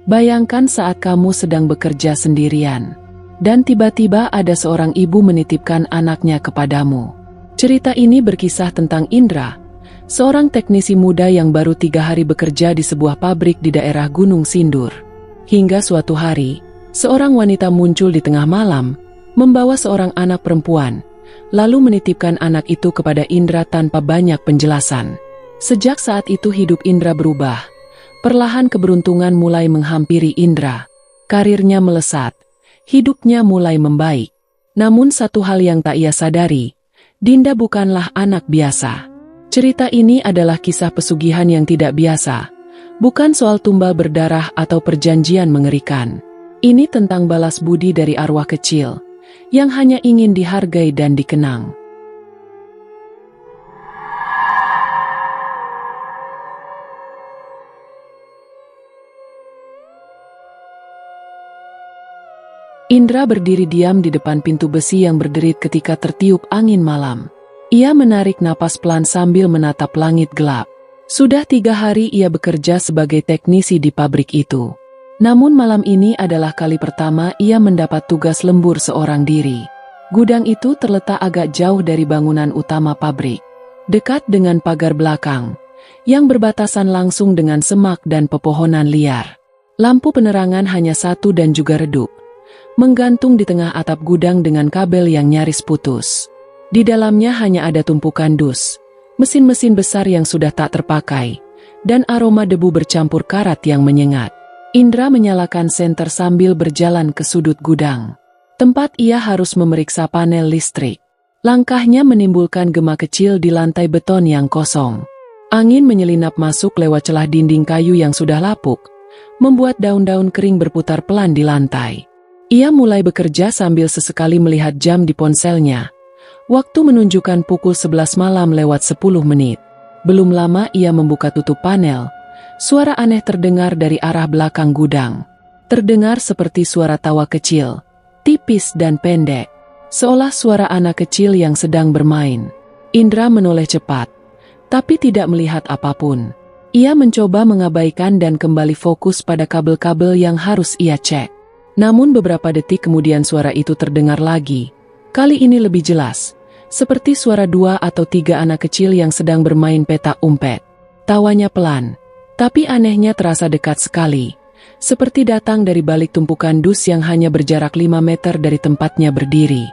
Bayangkan saat kamu sedang bekerja sendirian, dan tiba-tiba ada seorang ibu menitipkan anaknya kepadamu. Cerita ini berkisah tentang Indra, seorang teknisi muda yang baru 3 hari bekerja di sebuah pabrik di daerah Gunung Sindur. Hingga suatu hari, seorang wanita muncul di tengah malam, membawa seorang anak perempuan, lalu menitipkan anak itu kepada Indra tanpa banyak penjelasan. Sejak saat itu hidup Indra berubah. Perlahan keberuntungan mulai menghampiri Indra. Karirnya melesat, hidupnya mulai membaik. Namun satu hal yang tak ia sadari, Dinda bukanlah anak biasa. Cerita ini adalah kisah pesugihan yang tidak biasa, bukan soal tumbal berdarah atau perjanjian mengerikan. Ini tentang balas budi dari arwah kecil, yang hanya ingin dihargai dan dikenang. Indra berdiri diam di depan pintu besi yang berderit ketika tertiup angin malam. Ia menarik napas pelan sambil menatap langit gelap. Sudah 3 hari ia bekerja sebagai teknisi di pabrik itu. Namun malam ini adalah kali pertama ia mendapat tugas lembur seorang diri. Gudang itu terletak agak jauh dari bangunan utama pabrik, dekat dengan pagar belakang, yang berbatasan langsung dengan semak dan pepohonan liar. Lampu penerangan hanya satu dan juga redup, menggantung di tengah atap gudang dengan kabel yang nyaris putus. Di dalamnya hanya ada tumpukan dus, mesin-mesin besar yang sudah tak terpakai, dan aroma debu bercampur karat yang menyengat. Indra menyalakan senter sambil berjalan ke sudut gudang. Tempat ia harus memeriksa panel listrik. Langkahnya menimbulkan gema kecil di lantai beton yang kosong. Angin menyelinap masuk lewat celah dinding kayu yang sudah lapuk, membuat daun-daun kering berputar pelan di lantai. Ia mulai bekerja sambil sesekali melihat jam di ponselnya. Waktu menunjukkan pukul 11 malam lewat 10 menit. Belum lama ia membuka tutup panel. Suara aneh terdengar dari arah belakang gudang. Terdengar seperti suara tawa kecil, tipis dan pendek, seolah suara anak kecil yang sedang bermain. Indra menoleh cepat, tapi tidak melihat apapun. Ia mencoba mengabaikan dan kembali fokus pada kabel-kabel yang harus ia cek. Namun beberapa detik kemudian suara itu terdengar lagi. Kali ini lebih jelas, seperti suara 2 atau 3 anak kecil yang sedang bermain petak umpet. Tawanya pelan, tapi anehnya terasa dekat sekali, seperti datang dari balik tumpukan dus yang hanya berjarak 5 meter dari tempatnya berdiri.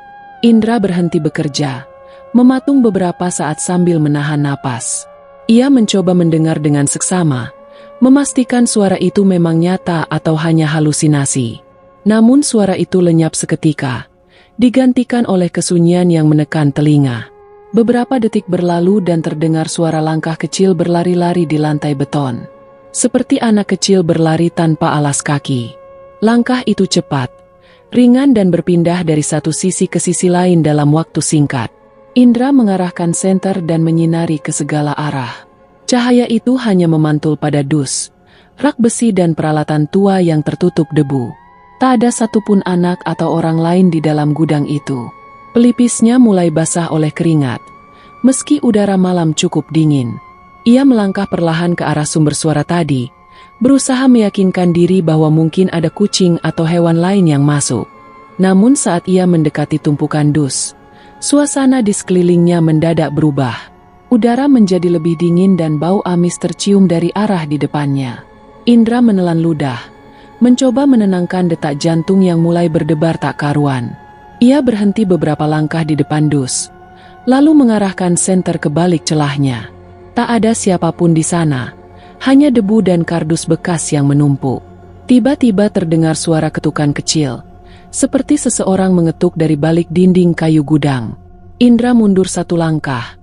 Indra berhenti bekerja, mematung beberapa saat sambil menahan napas. Ia mencoba mendengar dengan seksama, memastikan suara itu memang nyata atau hanya halusinasi. Namun suara itu lenyap seketika, digantikan oleh kesunyian yang menekan telinga. Beberapa detik berlalu dan terdengar suara langkah kecil berlari-lari di lantai beton. Seperti anak kecil berlari tanpa alas kaki. Langkah itu cepat, ringan dan berpindah dari satu sisi ke sisi lain dalam waktu singkat. Indra mengarahkan senter dan menyinari ke segala arah. Cahaya itu hanya memantul pada dus, rak besi dan peralatan tua yang tertutup debu. Tak ada satupun anak atau orang lain di dalam gudang itu. Pelipisnya mulai basah oleh keringat, meski udara malam cukup dingin. Ia melangkah perlahan ke arah sumber suara tadi, berusaha meyakinkan diri bahwa mungkin ada kucing atau hewan lain yang masuk. Namun saat ia mendekati tumpukan dus, suasana di sekelilingnya mendadak berubah. Udara menjadi lebih dingin dan bau amis tercium dari arah di depannya. Indra menelan ludah, mencoba menenangkan detak jantung yang mulai berdebar tak karuan. Ia berhenti beberapa langkah di depan dus, lalu mengarahkan senter ke balik celahnya. Tak ada siapapun di sana, hanya debu dan kardus bekas yang menumpuk. Tiba-tiba terdengar suara ketukan kecil, seperti seseorang mengetuk dari balik dinding kayu gudang. Indra mundur 1 langkah,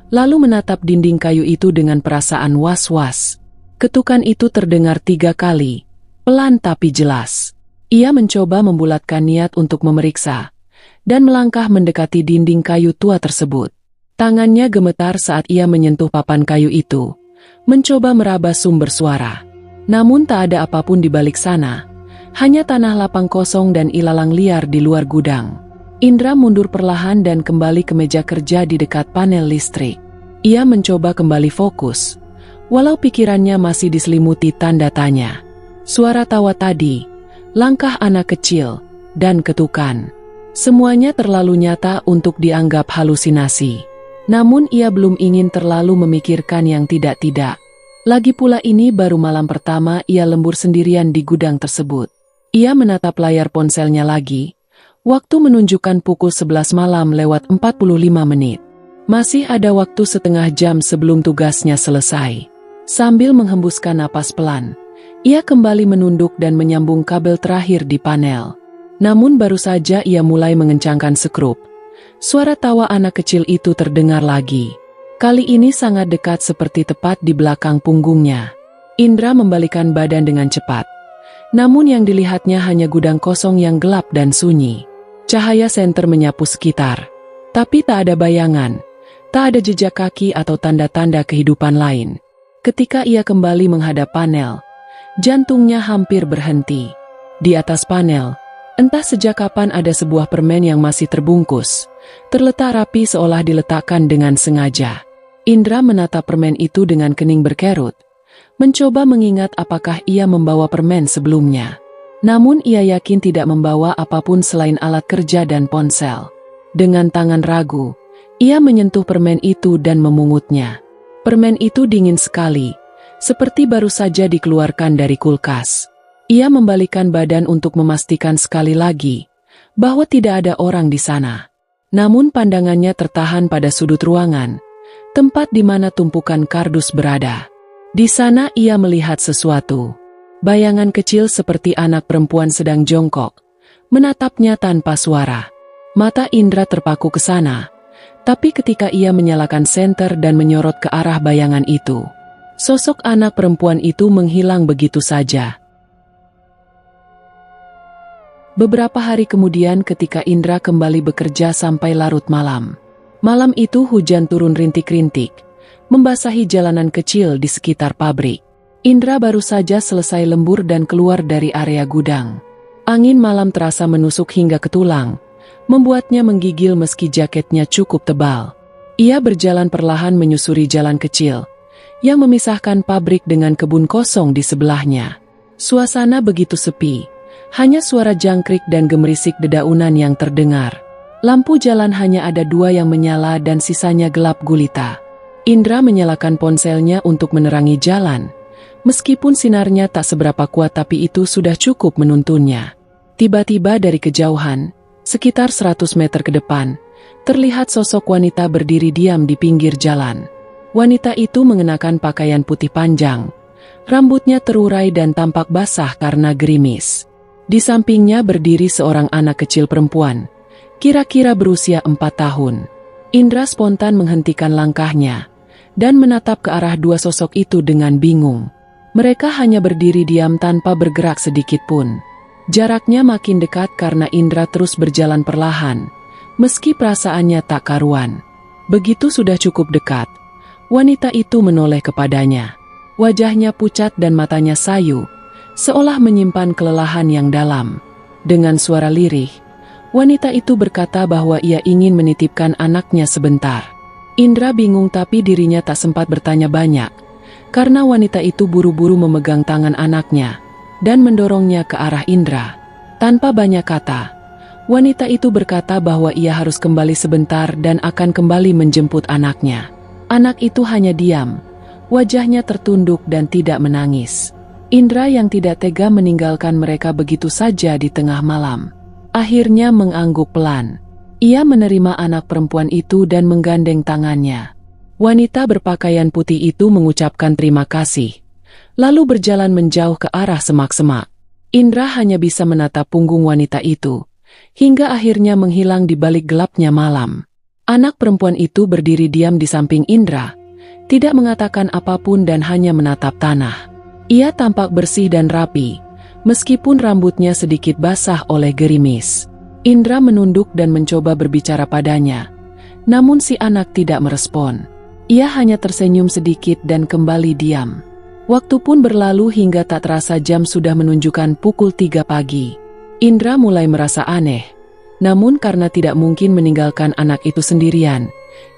lalu menatap dinding kayu itu dengan perasaan was-was. Ketukan itu terdengar 3 kali. Pelan tapi jelas. Ia mencoba membulatkan niat untuk memeriksa, dan melangkah mendekati dinding kayu tua tersebut. Tangannya gemetar saat ia menyentuh papan kayu itu, mencoba meraba sumber suara. Namun tak ada apapun di balik sana, hanya tanah lapang kosong dan ilalang liar di luar gudang. Indra mundur perlahan dan kembali ke meja kerja di dekat panel listrik. Ia mencoba kembali fokus, walau pikirannya masih diselimuti tanda tanya. Suara tawa tadi, langkah anak kecil, dan ketukan. Semuanya terlalu nyata untuk dianggap halusinasi. Namun ia belum ingin terlalu memikirkan yang tidak-tidak. Lagi pula ini baru malam pertama ia lembur sendirian di gudang tersebut. Ia menatap layar ponselnya lagi. Waktu menunjukkan pukul 11 malam lewat 45 menit. Masih ada waktu setengah jam sebelum tugasnya selesai. Sambil menghembuskan napas pelan, ia kembali menunduk dan menyambung kabel terakhir di panel. Namun baru saja ia mulai mengencangkan sekrup, suara tawa anak kecil itu terdengar lagi. Kali ini sangat dekat seperti tepat di belakang punggungnya. Indra membalikan badan dengan cepat. Namun yang dilihatnya hanya gudang kosong yang gelap dan sunyi. Cahaya senter menyapu sekitar. Tapi tak ada bayangan, tak ada jejak kaki atau tanda-tanda kehidupan lain. Ketika ia kembali menghadap panel, jantungnya hampir berhenti. Di atas panel, entah sejak kapan ada sebuah permen yang masih terbungkus, terletak rapi seolah diletakkan dengan sengaja. Indra menatap permen itu dengan kening berkerut, mencoba mengingat apakah ia membawa permen sebelumnya. Namun ia yakin tidak membawa apapun selain alat kerja dan ponsel. Dengan tangan ragu, ia menyentuh permen itu dan memungutnya. Permen itu dingin sekali, seperti baru saja dikeluarkan dari kulkas. Ia membalikkan badan untuk memastikan sekali lagi bahwa tidak ada orang di sana. Namun pandangannya tertahan pada sudut ruangan, tempat di mana tumpukan kardus berada. Di sana ia melihat sesuatu. Bayangan kecil seperti anak perempuan sedang jongkok, menatapnya tanpa suara. Mata Indra terpaku ke sana, tapi ketika ia menyalakan senter dan menyorot ke arah bayangan itu, sosok anak perempuan itu menghilang begitu saja. Beberapa hari kemudian ketika Indra kembali bekerja sampai larut malam. Malam itu hujan turun rintik-rintik, membasahi jalanan kecil di sekitar pabrik. Indra baru saja selesai lembur dan keluar dari area gudang. Angin malam terasa menusuk hingga ke tulang, membuatnya menggigil meski jaketnya cukup tebal. Ia berjalan perlahan menyusuri jalan kecil, yang memisahkan pabrik dengan kebun kosong di sebelahnya. Suasana begitu sepi, hanya suara jangkrik dan gemerisik dedaunan yang terdengar. Lampu jalan hanya ada 2 yang menyala dan sisanya gelap gulita. Indra menyalakan ponselnya untuk menerangi jalan. Meskipun sinarnya tak seberapa kuat tapi itu sudah cukup menuntunnya. Tiba-tiba dari kejauhan, sekitar 100 meter ke depan, terlihat sosok wanita berdiri diam di pinggir jalan. Wanita itu mengenakan pakaian putih panjang. Rambutnya terurai dan tampak basah karena gerimis. Di sampingnya berdiri seorang anak kecil perempuan, kira-kira berusia 4 tahun. Indra spontan menghentikan langkahnya dan menatap ke arah 2 sosok itu dengan bingung. Mereka hanya berdiri diam tanpa bergerak sedikit pun. Jaraknya makin dekat karena Indra terus berjalan perlahan, meski perasaannya tak karuan. Begitu sudah cukup dekat, wanita itu menoleh kepadanya. Wajahnya pucat dan matanya sayu, seolah menyimpan kelelahan yang dalam. Dengan suara lirih, wanita itu berkata bahwa ia ingin menitipkan anaknya sebentar. Indra bingung tapi dirinya tak sempat bertanya banyak, karena wanita itu buru-buru memegang tangan anaknya dan mendorongnya ke arah Indra. Tanpa banyak kata, wanita itu berkata bahwa ia harus kembali sebentar dan akan kembali menjemput anaknya. Anak itu hanya diam, wajahnya tertunduk dan tidak menangis. Indra yang tidak tega meninggalkan mereka begitu saja di tengah malam, akhirnya mengangguk pelan. Ia menerima anak perempuan itu dan menggandeng tangannya. Wanita berpakaian putih itu mengucapkan terima kasih, lalu berjalan menjauh ke arah semak-semak. Indra hanya bisa menatap punggung wanita itu, hingga akhirnya menghilang di balik gelapnya malam. Anak perempuan itu berdiri diam di samping Indra, tidak mengatakan apapun dan hanya menatap tanah. Ia tampak bersih dan rapi, meskipun rambutnya sedikit basah oleh gerimis. Indra menunduk dan mencoba berbicara padanya, namun si anak tidak merespon. Ia hanya tersenyum sedikit dan kembali diam. Waktu pun berlalu hingga tak terasa jam sudah menunjukkan pukul 3 pagi. Indra mulai merasa aneh, namun karena tidak mungkin meninggalkan anak itu sendirian,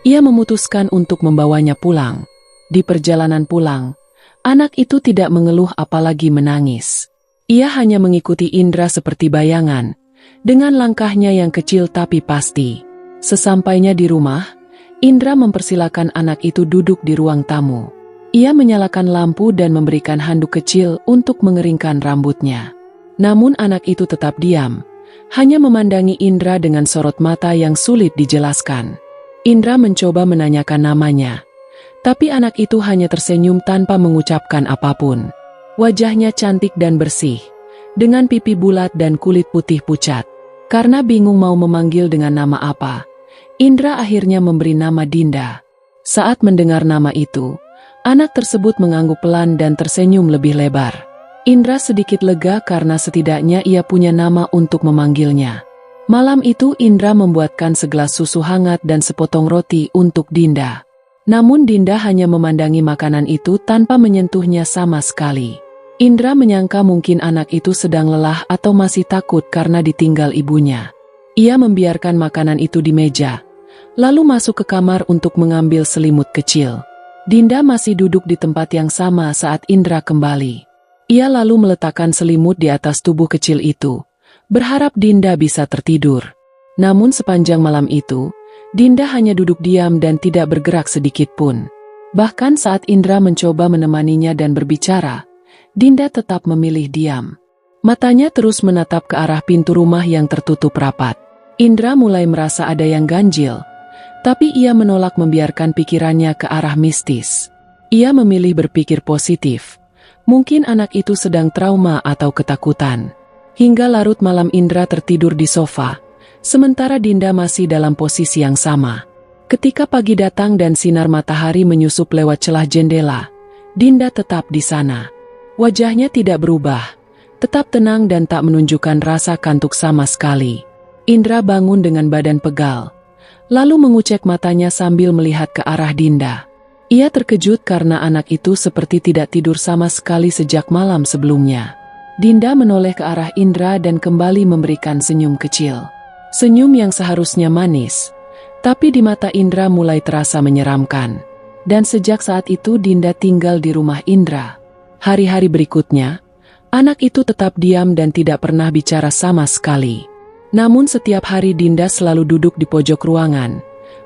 ia memutuskan untuk membawanya pulang. Di perjalanan pulang, anak itu tidak mengeluh apalagi menangis. Ia hanya mengikuti Indra seperti bayangan, dengan langkahnya yang kecil tapi pasti. Sesampainya di rumah, Indra mempersilakan anak itu duduk di ruang tamu. Ia menyalakan lampu dan memberikan handuk kecil untuk mengeringkan rambutnya. Namun anak itu tetap diam, hanya memandangi Indra dengan sorot mata yang sulit dijelaskan. Indra mencoba menanyakan namanya, tapi anak itu hanya tersenyum tanpa mengucapkan apapun. Wajahnya cantik dan bersih, dengan pipi bulat dan kulit putih pucat. Karena bingung mau memanggil dengan nama apa, Indra akhirnya memberi nama Dinda. Saat mendengar nama itu, anak tersebut mengangguk pelan dan tersenyum lebih lebar. Indra sedikit lega karena setidaknya ia punya nama untuk memanggilnya. Malam itu Indra membuatkan segelas susu hangat dan sepotong roti untuk Dinda. Namun Dinda hanya memandangi makanan itu tanpa menyentuhnya sama sekali. Indra menyangka mungkin anak itu sedang lelah atau masih takut karena ditinggal ibunya. Ia membiarkan makanan itu di meja, lalu masuk ke kamar untuk mengambil selimut kecil. Dinda masih duduk di tempat yang sama saat Indra kembali. Ia lalu meletakkan selimut di atas tubuh kecil itu, berharap Dinda bisa tertidur. Namun sepanjang malam itu, Dinda hanya duduk diam dan tidak bergerak sedikit pun. Bahkan saat Indra mencoba menemaninya dan berbicara, Dinda tetap memilih diam. Matanya terus menatap ke arah pintu rumah yang tertutup rapat. Indra mulai merasa ada yang ganjil, tapi ia menolak membiarkan pikirannya ke arah mistis. Ia memilih berpikir positif. Mungkin anak itu sedang trauma atau ketakutan. Hingga larut malam Indra tertidur di sofa, sementara Dinda masih dalam posisi yang sama. Ketika pagi datang dan sinar matahari menyusup lewat celah jendela, Dinda tetap di sana. Wajahnya tidak berubah, tetap tenang dan tak menunjukkan rasa kantuk sama sekali. Indra bangun dengan badan pegal, lalu mengucek matanya sambil melihat ke arah Dinda. Ia terkejut karena anak itu seperti tidak tidur sama sekali sejak malam sebelumnya. Dinda menoleh ke arah Indra dan kembali memberikan senyum kecil. Senyum yang seharusnya manis, tapi di mata Indra mulai terasa menyeramkan. Dan sejak saat itu Dinda tinggal di rumah Indra. Hari-hari berikutnya, anak itu tetap diam dan tidak pernah bicara sama sekali. Namun setiap hari Dinda selalu duduk di pojok ruangan,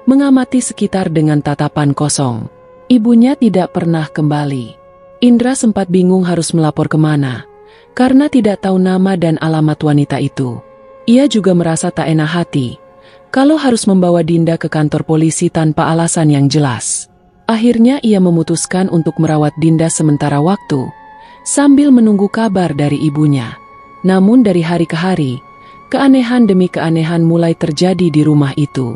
mengamati sekitar dengan tatapan kosong. Ibunya tidak pernah kembali. Indra sempat bingung harus melapor kemana, karena tidak tahu nama dan alamat wanita itu. Ia juga merasa tak enak hati, kalau harus membawa Dinda ke kantor polisi tanpa alasan yang jelas. Akhirnya ia memutuskan untuk merawat Dinda sementara waktu, sambil menunggu kabar dari ibunya. Namun dari hari ke hari, keanehan demi keanehan mulai terjadi di rumah itu.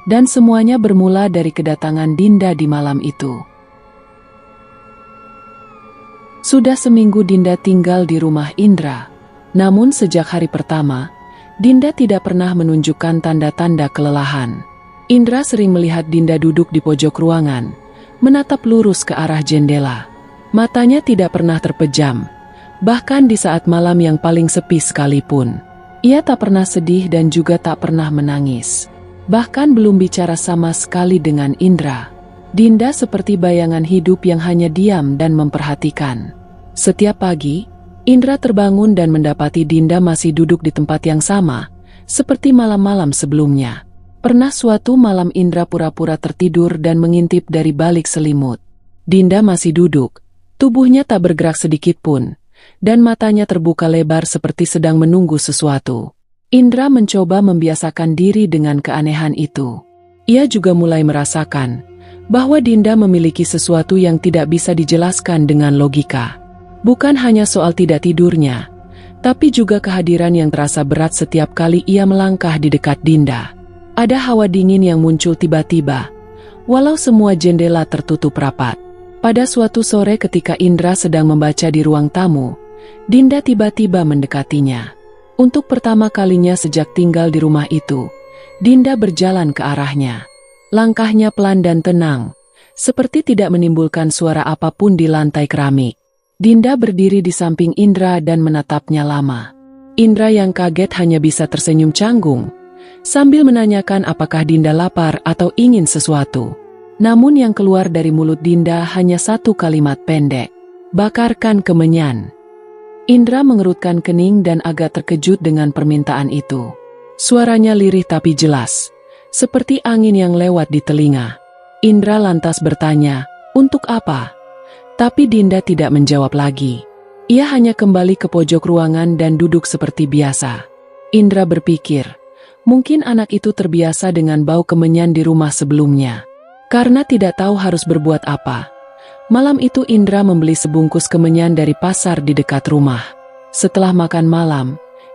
Dan semuanya bermula dari kedatangan Dinda di malam itu. Sudah seminggu Dinda tinggal di rumah Indra. Namun sejak hari pertama, Dinda tidak pernah menunjukkan tanda-tanda kelelahan. Indra sering melihat Dinda duduk di pojok ruangan, menatap lurus ke arah jendela. Matanya tidak pernah terpejam, bahkan di saat malam yang paling sepi sekalipun. Ia tak pernah sedih dan juga tak pernah menangis. Bahkan belum bicara sama sekali dengan Indra. Dinda seperti bayangan hidup yang hanya diam dan memperhatikan. Setiap pagi, Indra terbangun dan mendapati Dinda masih duduk di tempat yang sama, seperti malam-malam sebelumnya. Pernah suatu malam Indra pura-pura tertidur dan mengintip dari balik selimut. Dinda masih duduk, tubuhnya tak bergerak sedikit pun, dan matanya terbuka lebar seperti sedang menunggu sesuatu. Indra mencoba membiasakan diri dengan keanehan itu. Ia juga mulai merasakan bahwa Dinda memiliki sesuatu yang tidak bisa dijelaskan dengan logika. Bukan hanya soal tidak tidurnya, tapi juga kehadiran yang terasa berat setiap kali ia melangkah di dekat Dinda. Ada hawa dingin yang muncul tiba-tiba, walau semua jendela tertutup rapat. Pada suatu sore ketika Indra sedang membaca di ruang tamu, Dinda tiba-tiba mendekatinya. Untuk pertama kalinya sejak tinggal di rumah itu, Dinda berjalan ke arahnya. Langkahnya pelan dan tenang, seperti tidak menimbulkan suara apapun di lantai keramik. Dinda berdiri di samping Indra dan menatapnya lama. Indra yang kaget hanya bisa tersenyum canggung, sambil menanyakan apakah Dinda lapar atau ingin sesuatu. Namun yang keluar dari mulut Dinda hanya satu kalimat pendek, "Bakarkan kemenyan." Indra mengerutkan kening dan agak terkejut dengan permintaan itu. Suaranya lirih tapi jelas, seperti angin yang lewat di telinga. Indra lantas bertanya, "Untuk apa?" Tapi Dinda tidak menjawab lagi. Ia hanya kembali ke pojok ruangan dan duduk seperti biasa. Indra berpikir, mungkin anak itu terbiasa dengan bau kemenyan di rumah sebelumnya. Karena tidak tahu harus berbuat apa. Malam itu Indra membeli sebungkus kemenyan dari pasar di dekat rumah. Setelah makan malam,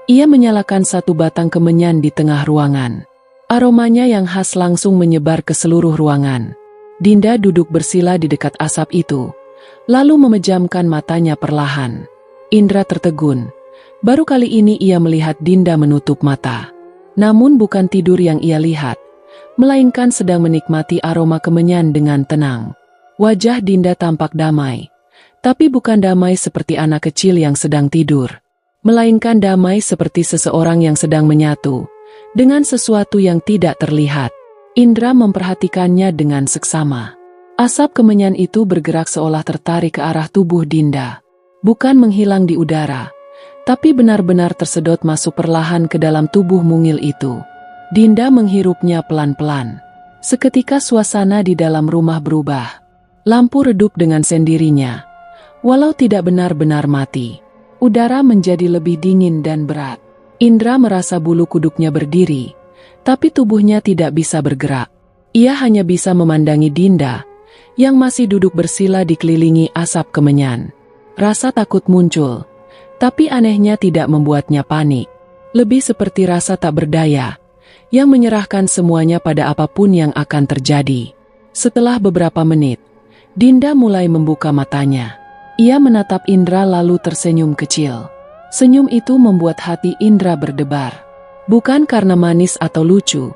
ia menyalakan satu batang kemenyan di tengah ruangan. Aromanya yang khas langsung menyebar ke seluruh ruangan. Dinda duduk bersila di dekat asap itu, lalu memejamkan matanya perlahan. Indra tertegun. Baru kali ini ia melihat Dinda menutup mata. Namun bukan tidur yang ia lihat, melainkan sedang menikmati aroma kemenyan dengan tenang. Wajah Dinda tampak damai, tapi bukan damai seperti anak kecil yang sedang tidur, melainkan damai seperti seseorang yang sedang menyatu dengan sesuatu yang tidak terlihat. Indra memperhatikannya dengan seksama. Asap kemenyan itu bergerak seolah tertarik ke arah tubuh Dinda, bukan menghilang di udara, tapi benar-benar tersedot masuk perlahan ke dalam tubuh mungil itu. Dinda menghirupnya pelan-pelan. Seketika suasana di dalam rumah berubah. Lampu redup dengan sendirinya. Walau tidak benar-benar mati, udara menjadi lebih dingin dan berat. Indra merasa bulu kuduknya berdiri, tapi tubuhnya tidak bisa bergerak. Ia hanya bisa memandangi Dinda, yang masih duduk bersila dikelilingi asap kemenyan. Rasa takut muncul, tapi anehnya tidak membuatnya panik. Lebih seperti rasa tak berdaya, yang menyerahkan semuanya pada apapun yang akan terjadi. Setelah beberapa menit, Dinda mulai membuka matanya. Ia menatap Indra lalu tersenyum kecil. Senyum itu membuat hati Indra berdebar. Bukan karena manis atau lucu,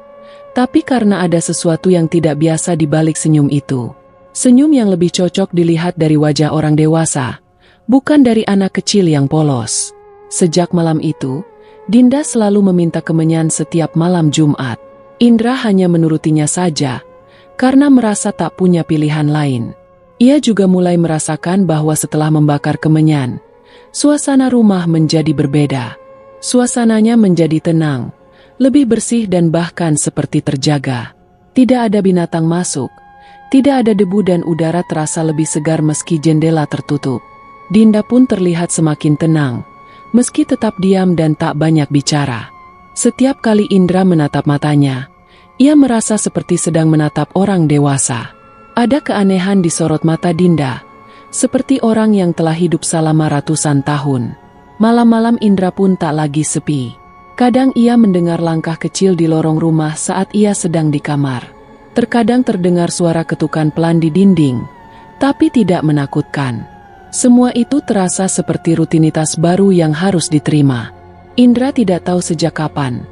tapi karena ada sesuatu yang tidak biasa di balik senyum itu. Senyum yang lebih cocok dilihat dari wajah orang dewasa, bukan dari anak kecil yang polos. Sejak malam itu, Dinda selalu meminta kemenyan setiap malam Jumat. Indra hanya menurutinya saja, karena merasa tak punya pilihan lain. Ia juga mulai merasakan bahwa setelah membakar kemenyan, suasana rumah menjadi berbeda. Suasananya menjadi tenang, lebih bersih dan bahkan seperti terjaga. Tidak ada binatang masuk, tidak ada debu dan udara terasa lebih segar meski jendela tertutup. Dinda pun terlihat semakin tenang, meski tetap diam dan tak banyak bicara. Setiap kali Indra menatap matanya, ia merasa seperti sedang menatap orang dewasa. Ada keanehan di sorot mata Dinda, seperti orang yang telah hidup selama ratusan tahun. Malam-malam Indra pun tak lagi sepi. Kadang ia mendengar langkah kecil di lorong rumah saat ia sedang di kamar. Terkadang terdengar suara ketukan pelan di dinding, tapi tidak menakutkan. Semua itu terasa seperti rutinitas baru yang harus diterima. Indra tidak tahu sejak kapan,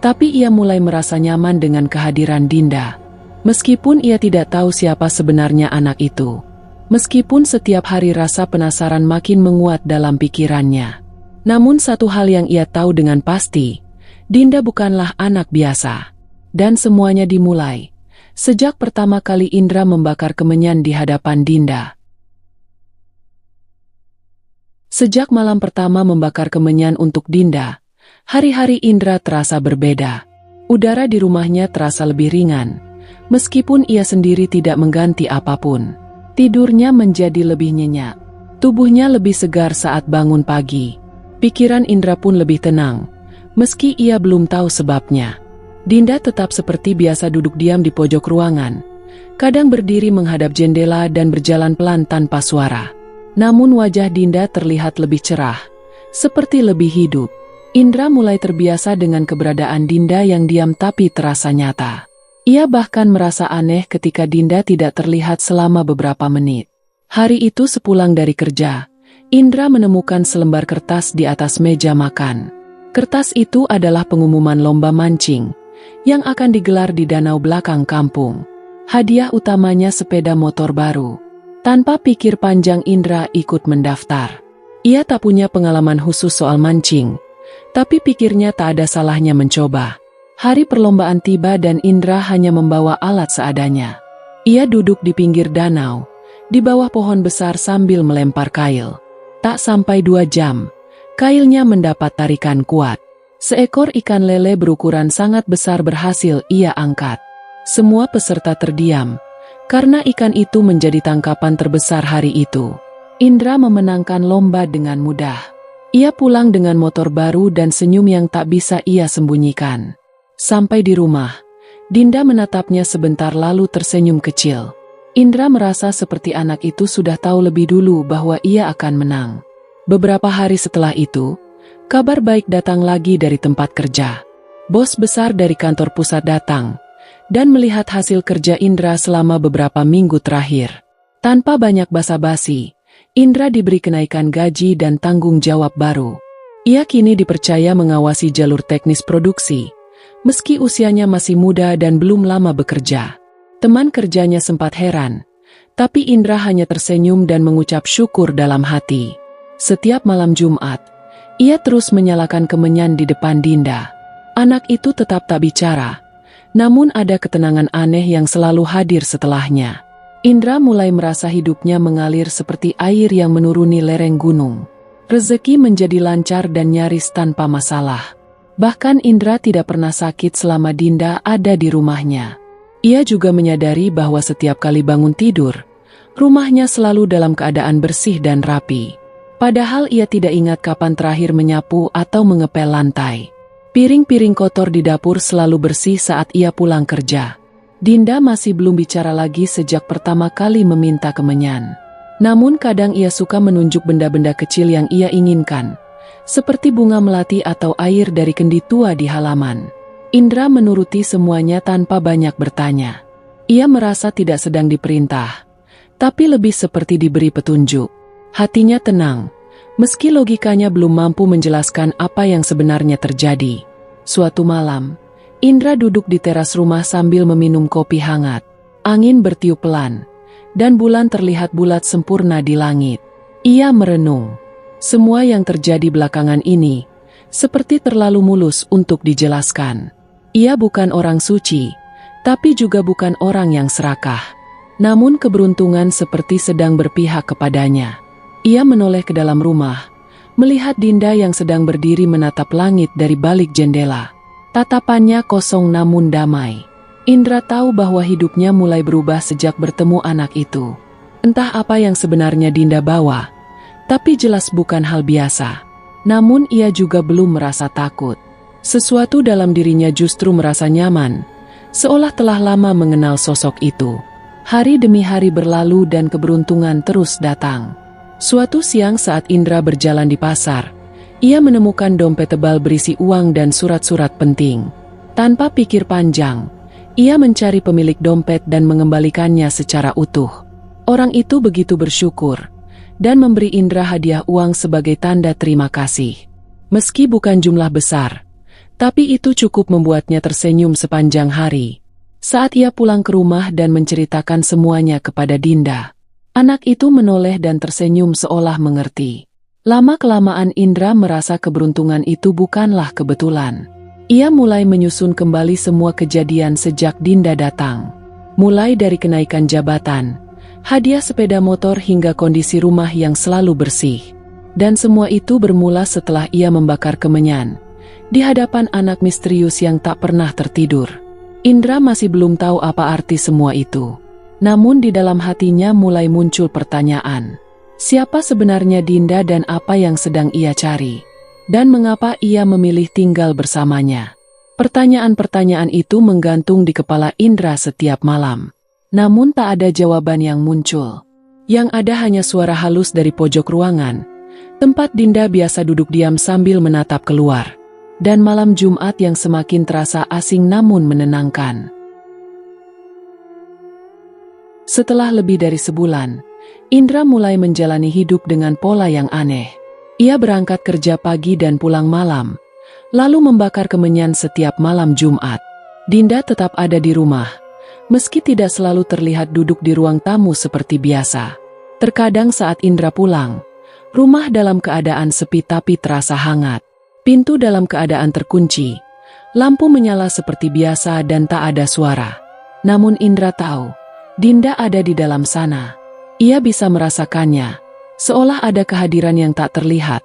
tapi ia mulai merasa nyaman dengan kehadiran Dinda. Meskipun ia tidak tahu siapa sebenarnya anak itu. Meskipun setiap hari rasa penasaran makin menguat dalam pikirannya. Namun satu hal yang ia tahu dengan pasti, Dinda bukanlah anak biasa. Dan semuanya dimulai sejak pertama kali Indra membakar kemenyan di hadapan Dinda. Sejak malam pertama membakar kemenyan untuk Dinda, hari-hari Indra terasa berbeda. Udara di rumahnya terasa lebih ringan. Meskipun ia sendiri tidak mengganti apapun, tidurnya menjadi lebih nyenyak. Tubuhnya lebih segar saat bangun pagi. Pikiran Indra pun lebih tenang, meski ia belum tahu sebabnya. Dinda tetap seperti biasa duduk diam di pojok ruangan, kadang berdiri menghadap jendela dan berjalan pelan tanpa suara. Namun wajah Dinda terlihat lebih cerah, seperti lebih hidup. Indra mulai terbiasa dengan keberadaan Dinda yang diam tapi terasa nyata. Ia bahkan merasa aneh ketika Dinda tidak terlihat selama beberapa menit. Hari itu sepulang dari kerja, Indra menemukan selembar kertas di atas meja makan. Kertas itu adalah pengumuman lomba mancing, yang akan digelar di danau belakang kampung. Hadiah utamanya sepeda motor baru. Tanpa pikir panjang Indra ikut mendaftar. Ia tak punya pengalaman khusus soal mancing, tapi pikirnya tak ada salahnya mencoba. Hari perlombaan tiba dan Indra hanya membawa alat seadanya. Ia duduk di pinggir danau, di bawah pohon besar sambil melempar kail. Tak sampai 2 jam, Kailnya mendapat tarikan kuat. Seekor ikan lele berukuran sangat besar berhasil ia angkat. Semua peserta terdiam, karena ikan itu menjadi tangkapan terbesar hari itu. Indra memenangkan lomba dengan mudah. Ia pulang dengan motor baru dan senyum yang tak bisa ia sembunyikan. Sampai di rumah, Dinda menatapnya sebentar lalu tersenyum kecil. Indra merasa seperti anak itu sudah tahu lebih dulu bahwa ia akan menang. Beberapa hari setelah itu, kabar baik datang lagi dari tempat kerja. Bos besar dari kantor pusat datang dan melihat hasil kerja Indra selama beberapa minggu terakhir. Tanpa banyak basa-basi, Indra diberi kenaikan gaji dan tanggung jawab baru. Ia kini dipercaya mengawasi jalur teknis produksi, meski usianya masih muda dan belum lama bekerja. Teman kerjanya sempat heran, tapi Indra hanya tersenyum dan mengucap syukur dalam hati. Setiap malam Jumat, ia terus menyalakan kemenyan di depan Dinda. Anak itu tetap tak bicara, namun ada ketenangan aneh yang selalu hadir setelahnya. Indra mulai merasa hidupnya mengalir seperti air yang menuruni lereng gunung. Rezeki menjadi lancar dan nyaris tanpa masalah. Bahkan Indra tidak pernah sakit selama Dinda ada di rumahnya. Ia juga menyadari bahwa setiap kali bangun tidur, rumahnya selalu dalam keadaan bersih dan rapi. Padahal ia tidak ingat kapan terakhir menyapu atau mengepel lantai. Piring-piring kotor di dapur selalu bersih saat ia pulang kerja. Dinda masih belum bicara lagi sejak pertama kali meminta kemenyan. Namun kadang ia suka menunjuk benda-benda kecil yang ia inginkan, seperti bunga melati atau air dari kendi tua di halaman. Indra menuruti semuanya tanpa banyak bertanya. Ia merasa tidak sedang diperintah, tapi lebih seperti diberi petunjuk. Hatinya tenang, meski logikanya belum mampu menjelaskan apa yang sebenarnya terjadi. Suatu malam, Indra duduk di teras rumah sambil meminum kopi hangat. Angin bertiup pelan, dan bulan terlihat bulat sempurna di langit. Ia merenung. Semua yang terjadi belakangan ini, seperti terlalu mulus untuk dijelaskan. Ia bukan orang suci, tapi juga bukan orang yang serakah. Namun keberuntungan seperti sedang berpihak kepadanya. Ia menoleh ke dalam rumah, melihat Dinda yang sedang berdiri menatap langit dari balik jendela. Tatapannya kosong namun damai. Indra tahu bahwa hidupnya mulai berubah sejak bertemu anak itu. Entah apa yang sebenarnya Dinda bawa, tapi jelas bukan hal biasa. Namun ia juga belum merasa takut. Sesuatu dalam dirinya justru merasa nyaman, seolah telah lama mengenal sosok itu. Hari demi hari berlalu dan keberuntungan terus datang. Suatu siang saat Indra berjalan di pasar, ia menemukan dompet tebal berisi uang dan surat-surat penting. Tanpa pikir panjang, ia mencari pemilik dompet dan mengembalikannya secara utuh. Orang itu begitu bersyukur dan memberi Indra hadiah uang sebagai tanda terima kasih. Meski bukan jumlah besar, tapi itu cukup membuatnya tersenyum sepanjang hari. Saat ia pulang ke rumah dan menceritakan semuanya kepada Dinda, anak itu menoleh dan tersenyum seolah mengerti. Lama-kelamaan Indra merasa keberuntungan itu bukanlah kebetulan. Ia mulai menyusun kembali semua kejadian sejak Dinda datang. Mulai dari kenaikan jabatan, hadiah sepeda motor hingga kondisi rumah yang selalu bersih. Dan semua itu bermula setelah ia membakar kemenyan di hadapan anak misterius yang tak pernah tertidur. Indra masih belum tahu apa arti semua itu. Namun di dalam hatinya mulai muncul pertanyaan. Siapa sebenarnya Dinda dan apa yang sedang ia cari? Dan mengapa ia memilih tinggal bersamanya? Pertanyaan-pertanyaan itu menggantung di kepala Indra setiap malam. Namun tak ada jawaban yang muncul. Yang ada hanya suara halus dari pojok ruangan, tempat Dinda biasa duduk diam sambil menatap keluar. Dan malam Jumat yang semakin terasa asing namun menenangkan. Setelah lebih dari sebulan, Indra mulai menjalani hidup dengan pola yang aneh. Ia berangkat kerja pagi dan pulang malam, lalu membakar kemenyan setiap malam Jumat. Dinda tetap ada di rumah, meski tidak selalu terlihat duduk di ruang tamu seperti biasa. Terkadang saat Indra pulang, rumah dalam keadaan sepi tapi terasa hangat. Pintu dalam keadaan terkunci, lampu menyala seperti biasa dan tak ada suara. Namun Indra tahu, Dinda ada di dalam sana. Ia bisa merasakannya, seolah ada kehadiran yang tak terlihat,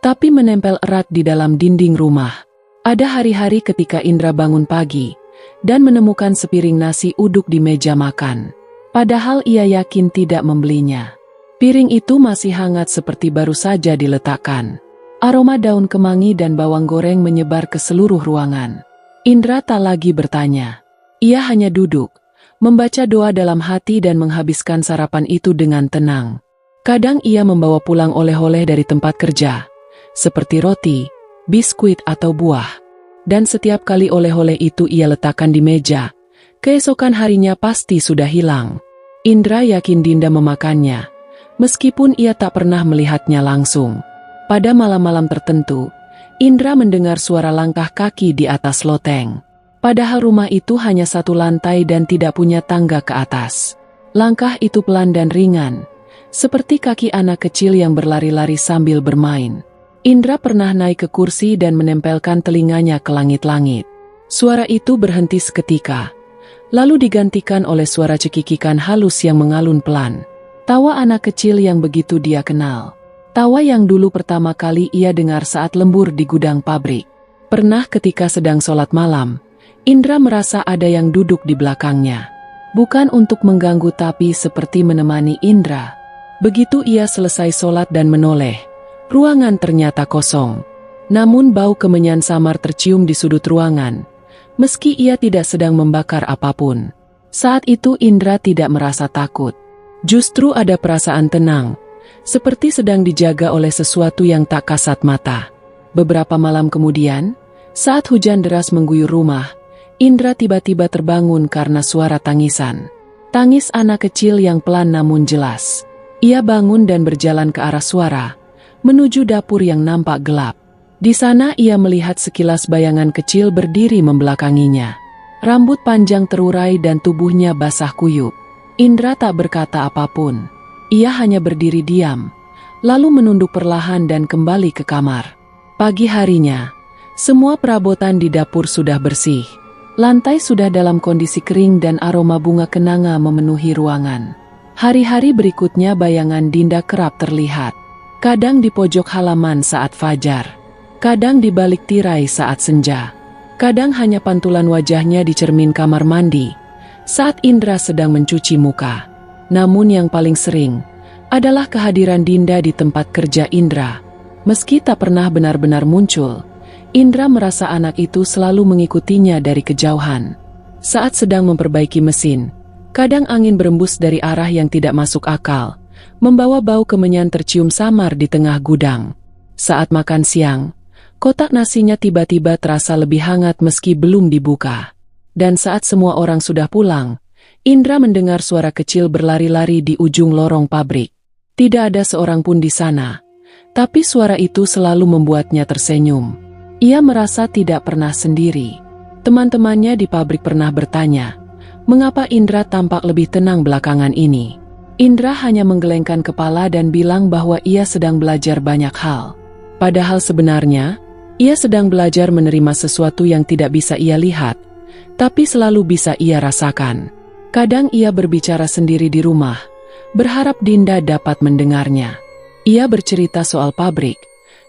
tapi menempel erat di dalam dinding rumah. Ada hari-hari ketika Indra bangun pagi dan menemukan sepiring nasi uduk di meja makan. Padahal ia yakin tidak membelinya. Piring itu masih hangat seperti baru saja diletakkan. Aroma daun kemangi dan bawang goreng menyebar ke seluruh ruangan. Indra tak lagi bertanya. Ia hanya duduk, membaca doa dalam hati dan menghabiskan sarapan itu dengan tenang. Kadang ia membawa pulang oleh-oleh dari tempat kerja, seperti roti, biskuit atau buah. Dan setiap kali oleh-oleh itu ia letakkan di meja, keesokan harinya pasti sudah hilang. Indra yakin Dinda memakannya, meskipun ia tak pernah melihatnya langsung. Pada malam-malam tertentu, Indra mendengar suara langkah kaki di atas loteng. Padahal rumah itu hanya satu lantai dan tidak punya tangga ke atas. Langkah itu pelan dan ringan, seperti kaki anak kecil yang berlari-lari sambil bermain. Indra pernah naik ke kursi dan menempelkan telinganya ke langit-langit. Suara itu berhenti seketika, lalu digantikan oleh suara cekikikan halus yang mengalun pelan. Tawa anak kecil yang begitu dia kenal. Tawa yang dulu pertama kali ia dengar saat lembur di gudang pabrik. Pernah ketika sedang sholat malam, Indra merasa ada yang duduk di belakangnya. Bukan untuk mengganggu tapi seperti menemani Indra. Begitu ia selesai sholat dan menoleh, ruangan ternyata kosong. Namun bau kemenyan samar tercium di sudut ruangan, meski ia tidak sedang membakar apapun. Saat itu Indra tidak merasa takut. Justru ada perasaan tenang, seperti sedang dijaga oleh sesuatu yang tak kasat mata. Beberapa malam kemudian, saat hujan deras mengguyur rumah, Indra tiba-tiba terbangun karena suara tangisan. Tangis anak kecil yang pelan namun jelas. Ia bangun dan berjalan ke arah suara, menuju dapur yang nampak gelap. Di sana ia melihat sekilas bayangan kecil berdiri membelakanginya. Rambut panjang terurai dan tubuhnya basah kuyup. Indra tak berkata apapun. Ia hanya berdiri diam, lalu menunduk perlahan dan kembali ke kamar. Pagi harinya, semua perabotan di dapur sudah bersih. Lantai sudah dalam kondisi kering dan aroma bunga kenanga memenuhi ruangan. Hari-hari berikutnya bayangan Dinda kerap terlihat. Kadang di pojok halaman saat fajar, kadang di balik tirai saat senja. Kadang hanya pantulan wajahnya di cermin kamar mandi, saat Indra sedang mencuci muka. Namun yang paling sering adalah kehadiran Dinda di tempat kerja Indra. Meski tak pernah benar-benar muncul, Indra merasa anak itu selalu mengikutinya dari kejauhan. Saat sedang memperbaiki mesin, kadang angin berembus dari arah yang tidak masuk akal, membawa bau kemenyan tercium samar di tengah gudang. Saat makan siang, kotak nasinya tiba-tiba terasa lebih hangat meski belum dibuka. Dan saat semua orang sudah pulang, Indra mendengar suara kecil berlari-lari di ujung lorong pabrik. Tidak ada seorang pun di sana, tapi suara itu selalu membuatnya tersenyum. Ia merasa tidak pernah sendiri. Teman-temannya di pabrik pernah bertanya, mengapa Indra tampak lebih tenang belakangan ini? Indra hanya menggelengkan kepala dan bilang bahwa ia sedang belajar banyak hal. Padahal sebenarnya, ia sedang belajar menerima sesuatu yang tidak bisa ia lihat, tapi selalu bisa ia rasakan. Kadang ia berbicara sendiri di rumah, berharap Dinda dapat mendengarnya. Ia bercerita soal pabrik,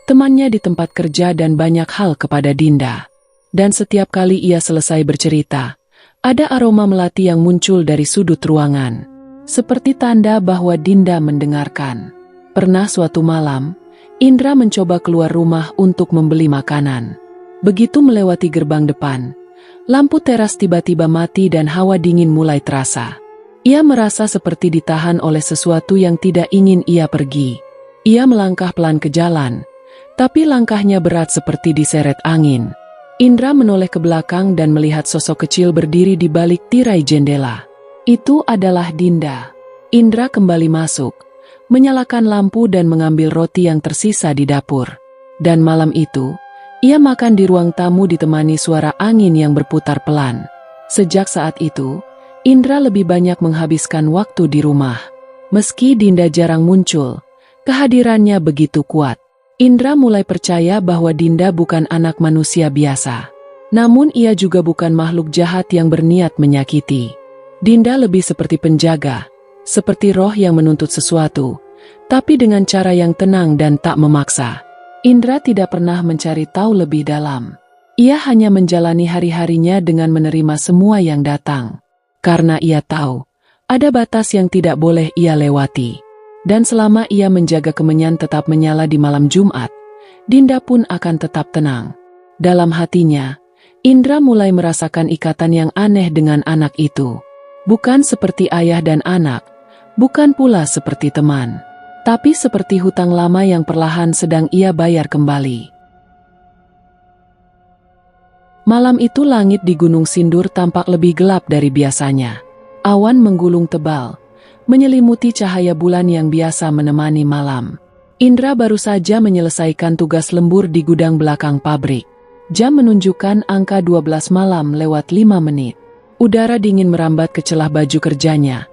temannya di tempat kerja dan banyak hal kepada Dinda. Dan setiap kali ia selesai bercerita, ada aroma melati yang muncul dari sudut ruangan, seperti tanda bahwa Dinda mendengarkan. Pernah suatu malam, Indra mencoba keluar rumah untuk membeli makanan. Begitu melewati gerbang depan, lampu teras tiba-tiba mati dan hawa dingin mulai terasa. Ia merasa seperti ditahan oleh sesuatu yang tidak ingin ia pergi. Ia melangkah pelan ke jalan, tapi langkahnya berat seperti diseret angin. Indra menoleh ke belakang dan melihat sosok kecil berdiri di balik tirai jendela. Itu adalah Dinda. Indra kembali masuk, menyalakan lampu dan mengambil roti yang tersisa di dapur. Dan malam itu, ia makan di ruang tamu ditemani suara angin yang berputar pelan. Sejak saat itu, Indra lebih banyak menghabiskan waktu di rumah. Meski Dinda jarang muncul, kehadirannya begitu kuat. Indra mulai percaya bahwa Dinda bukan anak manusia biasa. Namun ia juga bukan makhluk jahat yang berniat menyakiti. Dinda lebih seperti penjaga, seperti roh yang menuntut sesuatu, tapi dengan cara yang tenang dan tak memaksa. Indra tidak pernah mencari tahu lebih dalam. Ia hanya menjalani hari-harinya dengan menerima semua yang datang. Karena ia tahu, ada batas yang tidak boleh ia lewati. Dan selama ia menjaga kemenyan tetap menyala di malam Jumat, Dinda pun akan tetap tenang. Dalam hatinya, Indra mulai merasakan ikatan yang aneh dengan anak itu. Bukan seperti ayah dan anak, bukan pula seperti teman, tapi seperti hutang lama yang perlahan sedang ia bayar kembali. Malam itu langit di Gunung Sindur tampak lebih gelap dari biasanya. Awan menggulung tebal, menyelimuti cahaya bulan yang biasa menemani malam. Indra baru saja menyelesaikan tugas lembur di gudang belakang pabrik. Jam menunjukkan angka 12 malam lewat 5 menit. Udara dingin merambat ke celah baju kerjanya,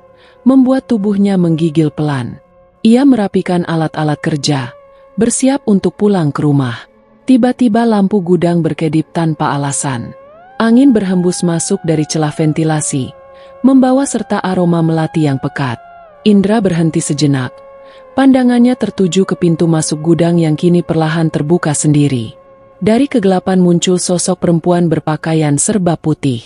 membuat tubuhnya menggigil pelan. Ia merapikan alat-alat kerja, bersiap untuk pulang ke rumah. Tiba-tiba lampu gudang berkedip tanpa alasan. Angin berhembus masuk dari celah ventilasi, membawa serta aroma melati yang pekat. Indra berhenti sejenak. Pandangannya tertuju ke pintu masuk gudang yang kini perlahan terbuka sendiri. Dari kegelapan muncul sosok perempuan berpakaian serba putih.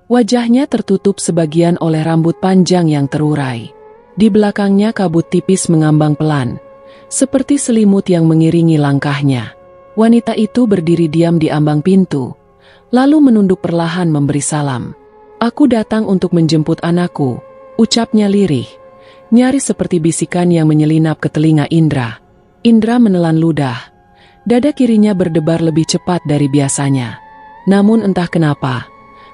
Wajahnya tertutup sebagian oleh rambut panjang yang terurai. Di belakangnya kabut tipis mengambang pelan, seperti selimut yang mengiringi langkahnya. Wanita itu berdiri diam di ambang pintu, lalu menunduk perlahan memberi salam. "Aku datang untuk menjemput anakku," ucapnya lirih, nyaris seperti bisikan yang menyelinap ke telinga Indra. Indra menelan ludah. Dada kirinya berdebar lebih cepat dari biasanya. Namun entah kenapa,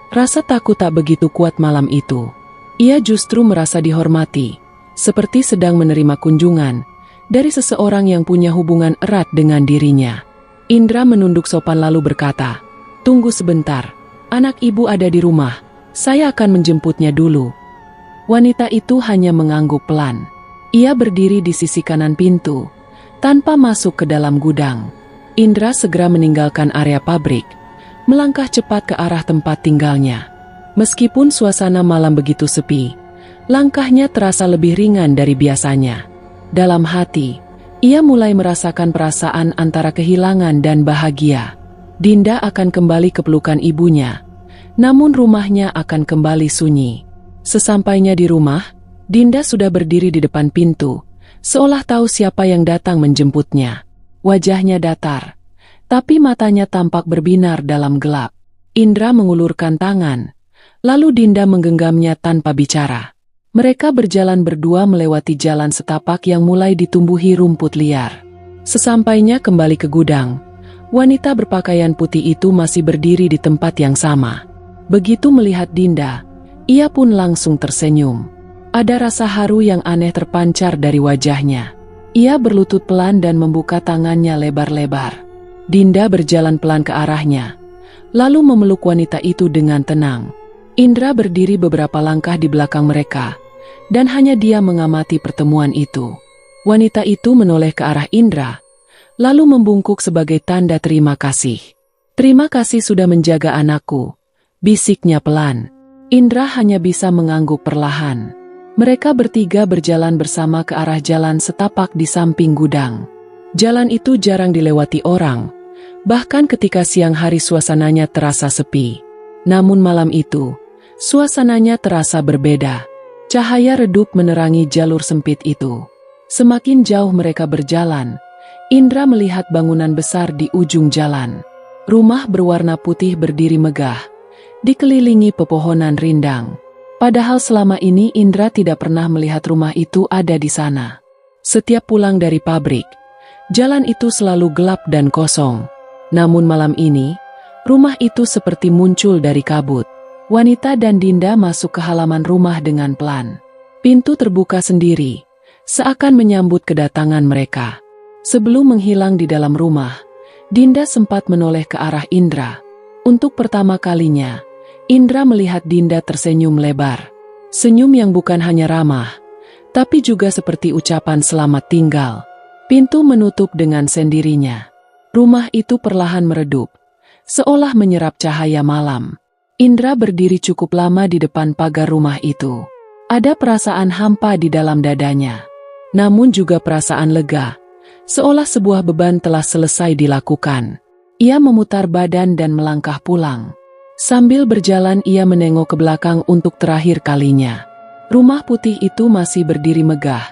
rasa takut tak begitu kuat malam itu. Ia justru merasa dihormati, seperti sedang menerima kunjungan dari seseorang yang punya hubungan erat dengan dirinya. Indra menunduk sopan lalu berkata, "Tunggu sebentar, anak ibu ada di rumah, saya akan menjemputnya dulu." Wanita itu hanya mengangguk pelan. Ia berdiri di sisi kanan pintu, tanpa masuk ke dalam gudang. Indra segera meninggalkan area pabrik, melangkah cepat ke arah tempat tinggalnya. Meskipun suasana malam begitu sepi, langkahnya terasa lebih ringan dari biasanya. Dalam hati, ia mulai merasakan perasaan antara kehilangan dan bahagia. Dinda akan kembali ke pelukan ibunya, namun rumahnya akan kembali sunyi. Sesampainya di rumah, Dinda sudah berdiri di depan pintu, seolah tahu siapa yang datang menjemputnya. Wajahnya datar, tapi matanya tampak berbinar dalam gelap. Indra mengulurkan tangan, lalu Dinda menggenggamnya tanpa bicara. Mereka berjalan berdua melewati jalan setapak yang mulai ditumbuhi rumput liar. Sesampainya kembali ke gudang, wanita berpakaian putih itu masih berdiri di tempat yang sama. Begitu melihat Dinda, ia pun langsung tersenyum. Ada rasa haru yang aneh terpancar dari wajahnya. Ia berlutut pelan dan membuka tangannya lebar-lebar. Dinda berjalan pelan ke arahnya, lalu memeluk wanita itu dengan tenang. Indra berdiri beberapa langkah di belakang mereka, dan hanya dia mengamati pertemuan itu. Wanita itu menoleh ke arah Indra, lalu membungkuk sebagai tanda terima kasih. "Terima kasih sudah menjaga anakku," bisiknya pelan. Indra hanya bisa mengangguk perlahan. Mereka bertiga berjalan bersama ke arah jalan setapak di samping gudang. Jalan itu jarang dilewati orang, bahkan ketika siang hari suasananya terasa sepi. Namun malam itu, suasananya terasa berbeda. Cahaya redup menerangi jalur sempit itu. Semakin jauh mereka berjalan, Indra melihat bangunan besar di ujung jalan. Rumah berwarna putih berdiri megah, dikelilingi pepohonan rindang. Padahal selama ini Indra tidak pernah melihat rumah itu ada di sana. Setiap pulang dari pabrik, jalan itu selalu gelap dan kosong. Namun malam ini, rumah itu seperti muncul dari kabut. Wanita dan Dinda masuk ke halaman rumah dengan pelan. Pintu terbuka sendiri, seakan menyambut kedatangan mereka. Sebelum menghilang di dalam rumah, Dinda sempat menoleh ke arah Indra. Untuk pertama kalinya, Indra melihat Dinda tersenyum lebar. Senyum yang bukan hanya ramah, tapi juga seperti ucapan selamat tinggal. Pintu menutup dengan sendirinya. Rumah itu perlahan meredup, seolah menyerap cahaya malam. Indra berdiri cukup lama di depan pagar rumah itu. Ada perasaan hampa di dalam dadanya, namun juga perasaan lega, Seolah sebuah beban telah selesai dilakukan. Ia memutar badan dan melangkah pulang. Sambil berjalan ia menengok ke belakang untuk terakhir kalinya. Rumah putih itu masih berdiri megah,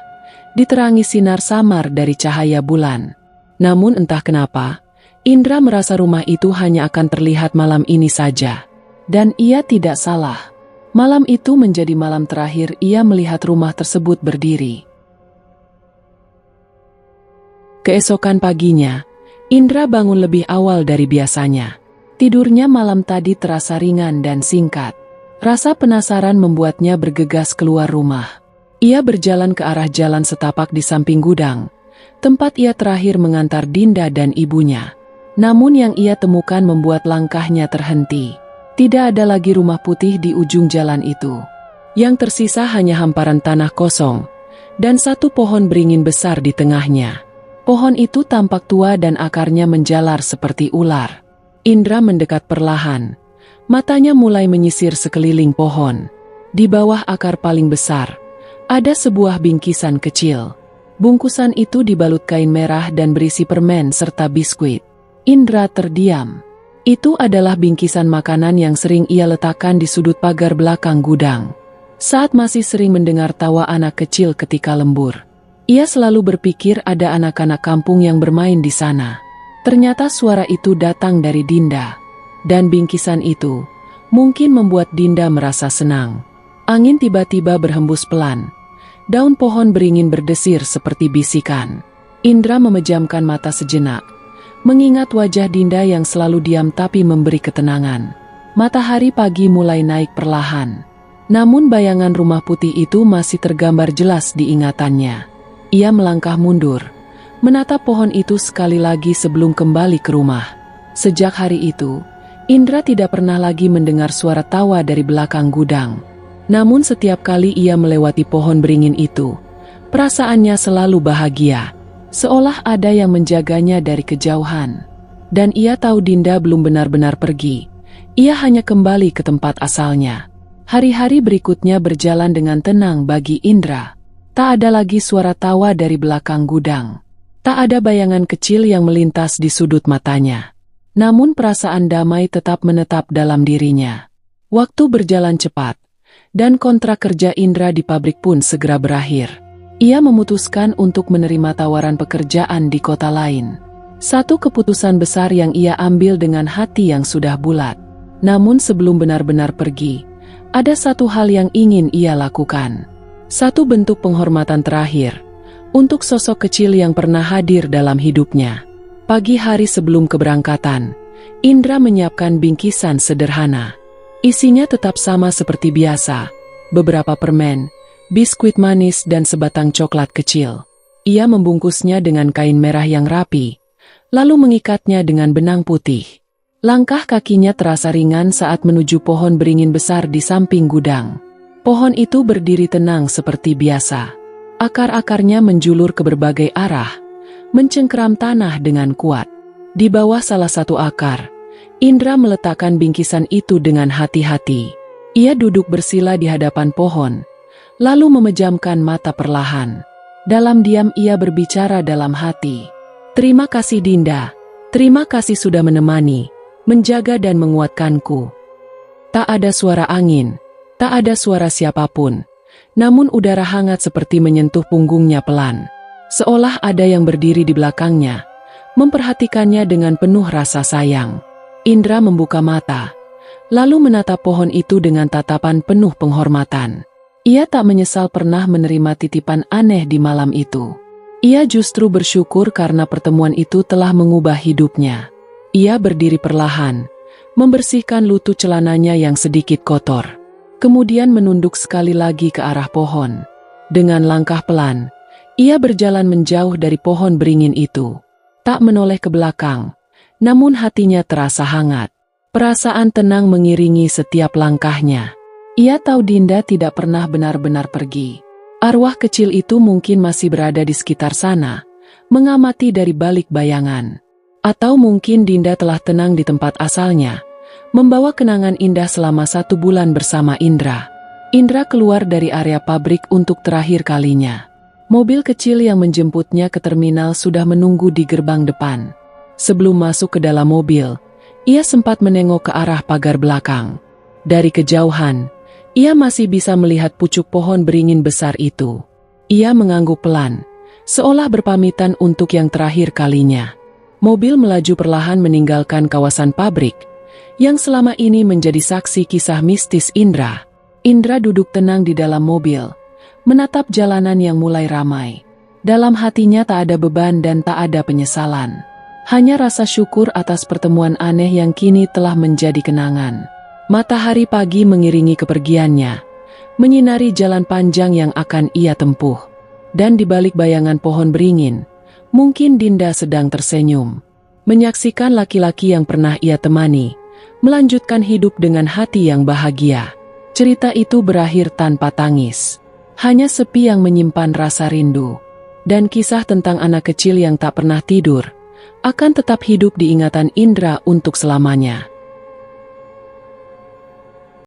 diterangi sinar samar dari cahaya bulan. Namun entah kenapa, Indra merasa rumah itu hanya akan terlihat malam ini saja. Dan ia tidak salah. Malam itu menjadi malam terakhir ia melihat rumah tersebut berdiri. Keesokan paginya, Indra bangun lebih awal dari biasanya. Tidurnya malam tadi terasa ringan dan singkat. Rasa penasaran membuatnya bergegas keluar rumah. Ia berjalan ke arah jalan setapak di samping gudang, tempat ia terakhir mengantar Dinda dan ibunya. Namun yang ia temukan membuat langkahnya terhenti. Tidak ada lagi rumah putih di ujung jalan itu. Yang tersisa hanya hamparan tanah kosong, dan satu pohon beringin besar di tengahnya. Pohon itu tampak tua dan akarnya menjalar seperti ular. Indra mendekat perlahan. Matanya mulai menyisir sekeliling pohon. Di bawah akar paling besar, ada sebuah bingkisan kecil. Bungkusan itu dibalut kain merah dan berisi permen serta biskuit. Indra terdiam. Itu adalah bingkisan makanan yang sering ia letakkan di sudut pagar belakang gudang. Saat masih sering mendengar tawa anak kecil ketika lembur, ia selalu berpikir ada anak-anak kampung yang bermain di sana. Ternyata suara itu datang dari Dinda. Dan bingkisan itu mungkin membuat Dinda merasa senang. Angin tiba-tiba berhembus pelan. Daun pohon beringin berdesir seperti bisikan. Indra memejamkan mata sejenak, mengingat wajah Dinda yang selalu diam tapi memberi ketenangan. Matahari pagi mulai naik perlahan. Namun bayangan rumah putih itu masih tergambar jelas di ingatannya. Ia melangkah mundur, menatap pohon itu sekali lagi sebelum kembali ke rumah. Sejak hari itu, Indra tidak pernah lagi mendengar suara tawa dari belakang gudang. Namun setiap kali ia melewati pohon beringin itu, perasaannya selalu bahagia. Seolah ada yang menjaganya dari kejauhan. Dan ia tahu Dinda belum benar-benar pergi. Ia hanya kembali ke tempat asalnya. Hari-hari berikutnya berjalan dengan tenang bagi Indra. Tak ada lagi suara tawa dari belakang gudang. Tak ada bayangan kecil yang melintas di sudut matanya. Namun perasaan damai tetap menetap dalam dirinya. Waktu berjalan cepat, dan kontrak kerja Indra di pabrik pun segera berakhir. Ia memutuskan untuk menerima tawaran pekerjaan di kota lain. Satu keputusan besar yang ia ambil dengan hati yang sudah bulat. Namun sebelum benar-benar pergi, ada satu hal yang ingin ia lakukan. Satu bentuk penghormatan terakhir untuk sosok kecil yang pernah hadir dalam hidupnya. Pagi hari sebelum keberangkatan, Indra menyiapkan bingkisan sederhana. Isinya tetap sama seperti biasa, beberapa permen, biskuit manis dan sebatang coklat kecil. Ia membungkusnya dengan kain merah yang rapi, lalu mengikatnya dengan benang putih. Langkah kakinya terasa ringan saat menuju pohon beringin besar di samping gudang. Pohon itu berdiri tenang seperti biasa. Akar-akarnya menjulur ke berbagai arah, mencengkeram tanah dengan kuat. Di bawah salah satu akar, Indra meletakkan bingkisan itu dengan hati-hati. Ia duduk bersila di hadapan pohon, lalu memejamkan mata perlahan. Dalam diam ia berbicara dalam hati. Terima kasih Dinda, terima kasih sudah menemani, menjaga dan menguatkanku. Tak ada suara angin, tak ada suara siapapun, namun udara hangat seperti menyentuh punggungnya pelan. Seolah ada yang berdiri di belakangnya, memperhatikannya dengan penuh rasa sayang. Indra membuka mata, lalu menatap pohon itu dengan tatapan penuh penghormatan. Ia tak menyesal pernah menerima titipan aneh di malam itu. Ia justru bersyukur karena pertemuan itu telah mengubah hidupnya. Ia berdiri perlahan, membersihkan lutut celananya yang sedikit kotor. Kemudian menunduk sekali lagi ke arah pohon. Dengan langkah pelan, ia berjalan menjauh dari pohon beringin itu. Tak menoleh ke belakang, namun hatinya terasa hangat. Perasaan tenang mengiringi setiap langkahnya. Ia tahu Dinda tidak pernah benar-benar pergi. Arwah kecil itu mungkin masih berada di sekitar sana, mengamati dari balik bayangan. Atau mungkin Dinda telah tenang di tempat asalnya, membawa kenangan indah selama 1 bulan bersama Indra. Indra keluar dari area pabrik untuk terakhir kalinya. Mobil kecil yang menjemputnya ke terminal sudah menunggu di gerbang depan. Sebelum masuk ke dalam mobil, ia sempat menengok ke arah pagar belakang. Dari kejauhan, ia masih bisa melihat pucuk pohon beringin besar itu. Ia mengangguk pelan, seolah berpamitan untuk yang terakhir kalinya. Mobil melaju perlahan meninggalkan kawasan pabrik, yang selama ini menjadi saksi kisah mistis Indra. Indra duduk tenang di dalam mobil, menatap jalanan yang mulai ramai. Dalam hatinya tak ada beban dan tak ada penyesalan. Hanya rasa syukur atas pertemuan aneh yang kini telah menjadi kenangan. Matahari pagi mengiringi kepergiannya, menyinari jalan panjang yang akan ia tempuh. Dan di balik bayangan pohon beringin, mungkin Dinda sedang tersenyum, menyaksikan laki-laki yang pernah ia temani, melanjutkan hidup dengan hati yang bahagia. Cerita itu berakhir tanpa tangis. Hanya sepi yang menyimpan rasa rindu. Dan kisah tentang anak kecil yang tak pernah tidur akan tetap hidup di ingatan Indra untuk selamanya.